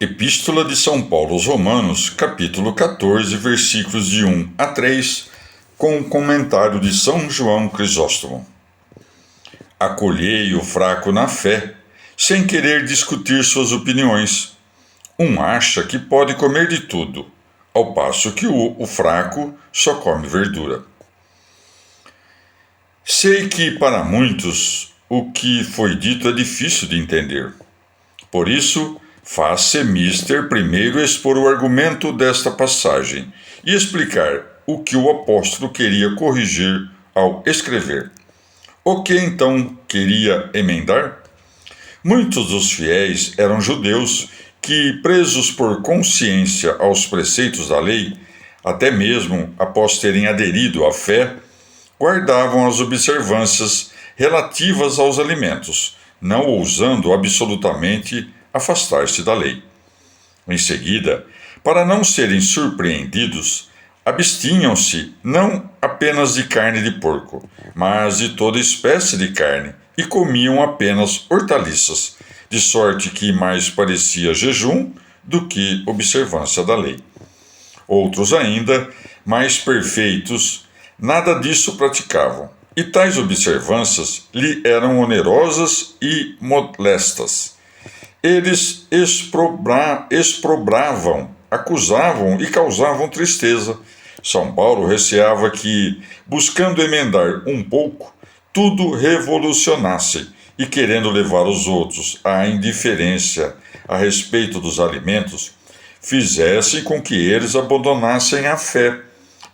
Epístola de São Paulo aos Romanos, capítulo 14, versículos de 1 a 3, com o comentário de São João Crisóstomo. Acolhei o fraco na fé, sem querer discutir suas opiniões. Um acha que pode comer de tudo, ao passo que o fraco só come verdura. Sei que para muitos o que foi dito é difícil de entender. Por isso, faz-se mister primeiro expor o argumento desta passagem e explicar o que o apóstolo queria corrigir ao escrever. O que então queria emendar? Muitos dos fiéis eram judeus que, presos por consciência aos preceitos da lei, até mesmo após terem aderido à fé, guardavam as observâncias relativas aos alimentos, não ousando absolutamente afastar-se da lei. Em seguida, para não serem surpreendidos, abstinham-se não apenas de carne de porco, mas de toda espécie de carne, e comiam apenas hortaliças, de sorte que mais parecia jejum do que observância da lei. Outros ainda, mais perfeitos, nada disso praticavam, e tais observâncias lhe eram onerosas e molestas. Eles exprobravam, acusavam e causavam tristeza. São Paulo receava que, buscando emendar um pouco, tudo revolucionasse e, querendo levar os outros à indiferença a respeito dos alimentos, fizesse com que eles abandonassem a fé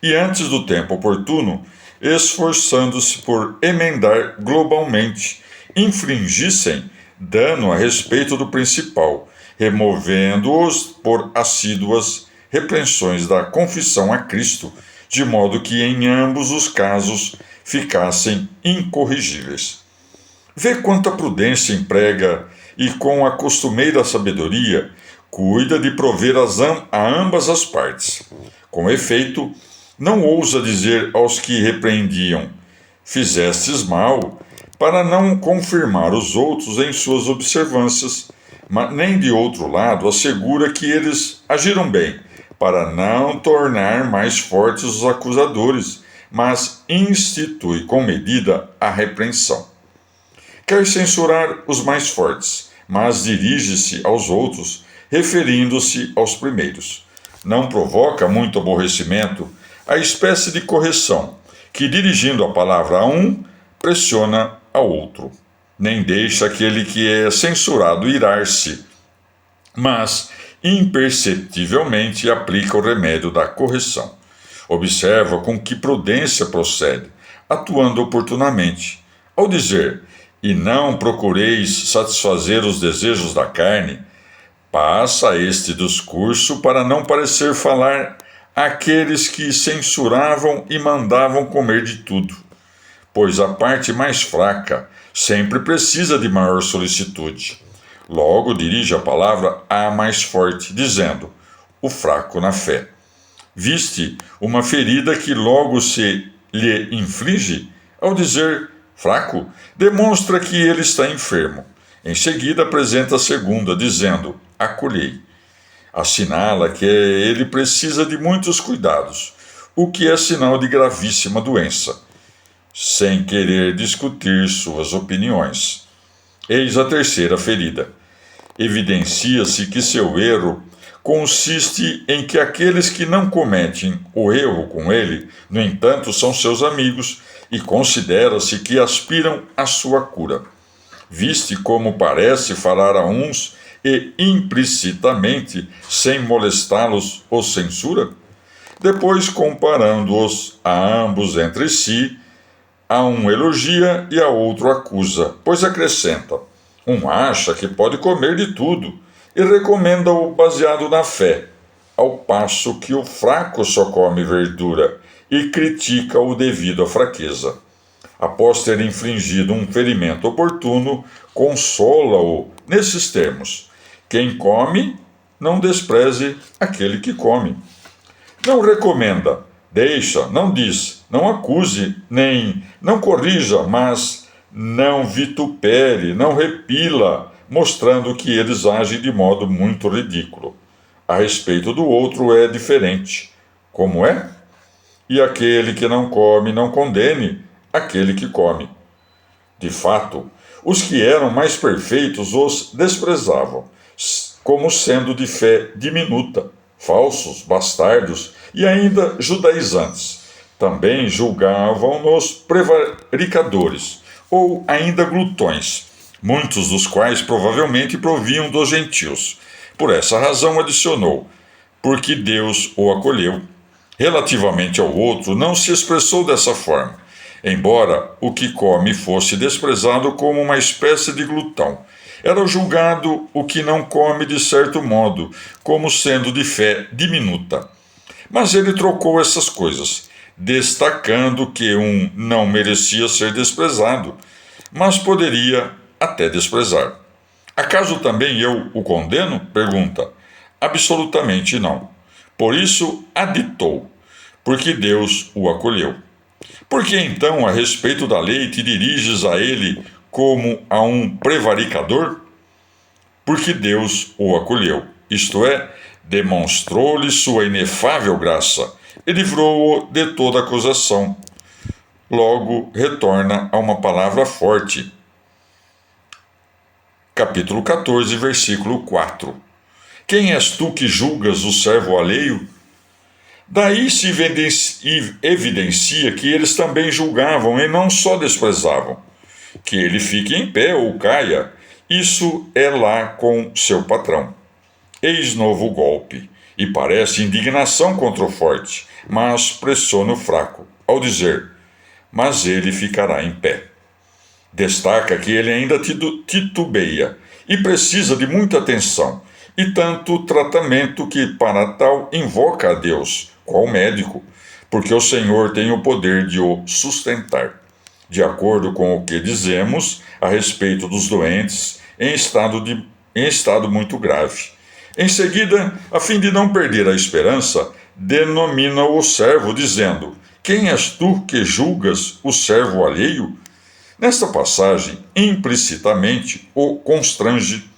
e, antes do tempo oportuno, esforçando-se por emendar globalmente, infligissem dano a respeito do principal, removendo-os por assíduas repreensões da confissão a Cristo, de modo que em ambos os casos ficassem incorrigíveis. Vê quanta prudência emprega e, com a costumeira sabedoria, cuida de prover a ambas as partes. Com efeito, não ousa dizer aos que repreendiam: fizestes mal, para não confirmar os outros em suas observâncias, mas nem de outro lado assegura que eles agiram bem, para não tornar mais fortes os acusadores, mas institui com medida a repreensão. Quer censurar os mais fortes, mas dirige-se aos outros, referindo-se aos primeiros. Não provoca muito aborrecimento a espécie de correção que, dirigindo a palavra a um, pressiona ao outro. Nem deixa aquele que é censurado irar-se, mas imperceptivelmente aplica o remédio da correção. Observa com que prudência procede, atuando oportunamente. Ao dizer: e não procureis satisfazer os desejos da carne, passa este discurso para não parecer falar àqueles que censuravam e mandavam comer de tudo, pois a parte mais fraca sempre precisa de maior solicitude. Logo dirige a palavra à mais forte, dizendo: o fraco na fé. Viste uma ferida que logo se lhe inflige? Ao dizer fraco, demonstra que ele está enfermo. Em seguida apresenta a segunda, dizendo: acolhei. Assinala que ele precisa de muitos cuidados, o que é sinal de gravíssima doença, sem querer discutir suas opiniões. Eis a terceira ferida. Evidencia-se que seu erro consiste em que aqueles que não cometem o erro com ele, no entanto, são seus amigos e considera-se que aspiram à sua cura. Viste como parece falar a uns e implicitamente, sem molestá-los, os censura? Depois, comparando-os a ambos entre si, a um elogia e a outro acusa, pois acrescenta: um acha que pode comer de tudo e recomenda-o baseado na fé, ao passo que o fraco só come verdura e critica-o devido à fraqueza. Após ter infligido um ferimento oportuno, consola-o nesses termos: quem come, não despreze aquele que come. Não recomenda, deixa, não diz, não acuse, nem não corrija, mas não vitupere, não repila, mostrando que eles agem de modo muito ridículo. A respeito do outro é diferente. Como é? E aquele que não come, não condene aquele que come. De fato, os que eram mais perfeitos os desprezavam, como sendo de fé diminuta, falsos, bastardos e ainda judaizantes. Também julgavam-nos prevaricadores, ou ainda glutões, muitos dos quais provavelmente provinham dos gentios. Por essa razão adicionou, porque Deus o acolheu. Relativamente ao outro, não se expressou dessa forma, embora o que come fosse desprezado como uma espécie de glutão. Era julgado o que não come de certo modo, como sendo de fé diminuta. Mas ele trocou essas coisas, destacando que um não merecia ser desprezado, mas poderia até desprezar. Acaso também eu o condeno? Pergunta. Absolutamente não. Por isso aditou, porque Deus o acolheu. Por que então, a respeito da lei, te diriges a ele como a um prevaricador? Porque Deus o acolheu, isto é, demonstrou-lhe sua inefável graça e livrou-o de toda acusação. Logo, retorna a uma palavra forte. Capítulo 14, versículo 4. Quem és tu que julgas o servo alheio? Daí se evidencia que eles também julgavam e não só desprezavam. Que ele fique em pé ou caia, isso é lá com seu patrão. Eis novo golpe, e parece indignação contra o forte, mas pressiona o fraco, ao dizer, mas ele ficará em pé. Destaca que ele ainda titubeia e precisa de muita atenção, e tanto tratamento que, para tal, invoca a Deus, qual médico, porque o Senhor tem o poder de o sustentar, de acordo com o que dizemos a respeito dos doentes em estado muito grave. Em seguida, a fim de não perder a esperança, denomina-o o servo, dizendo, quem és tu que julgas o servo alheio? Nesta passagem, implicitamente, o constrange,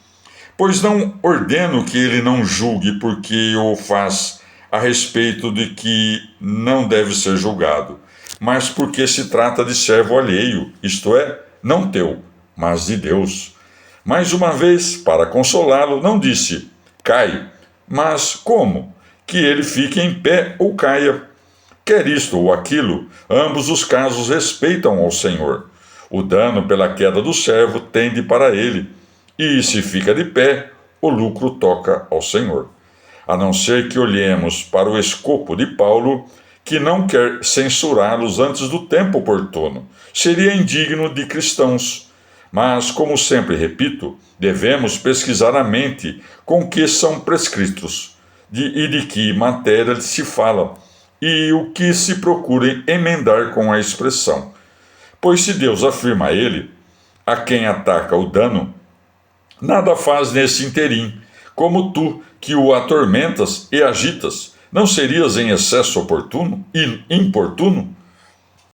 pois não ordeno que ele não julgue porque o faz a respeito de que não deve ser julgado, mas porque se trata de servo alheio, isto é, não teu, mas de Deus. Mais uma vez, para consolá-lo, não disse, cai, mas como? Que ele fique em pé ou caia. Quer isto ou aquilo, ambos os casos respeitam ao Senhor. O dano pela queda do servo tende para ele, e se fica de pé, o lucro toca ao Senhor. A não ser que olhemos para o escopo de Paulo, que não quer censurá-los antes do tempo oportuno. Seria indigno de cristãos. Mas, como sempre repito, devemos pesquisar a mente com que são prescritos, e de que matéria se fala, e o que se procura emendar com a expressão. Pois se Deus afirma a ele, a quem ataca o dano, nada faz nesse interim, como tu, que o atormentas e agitas, não serias em excesso oportuno e importuno?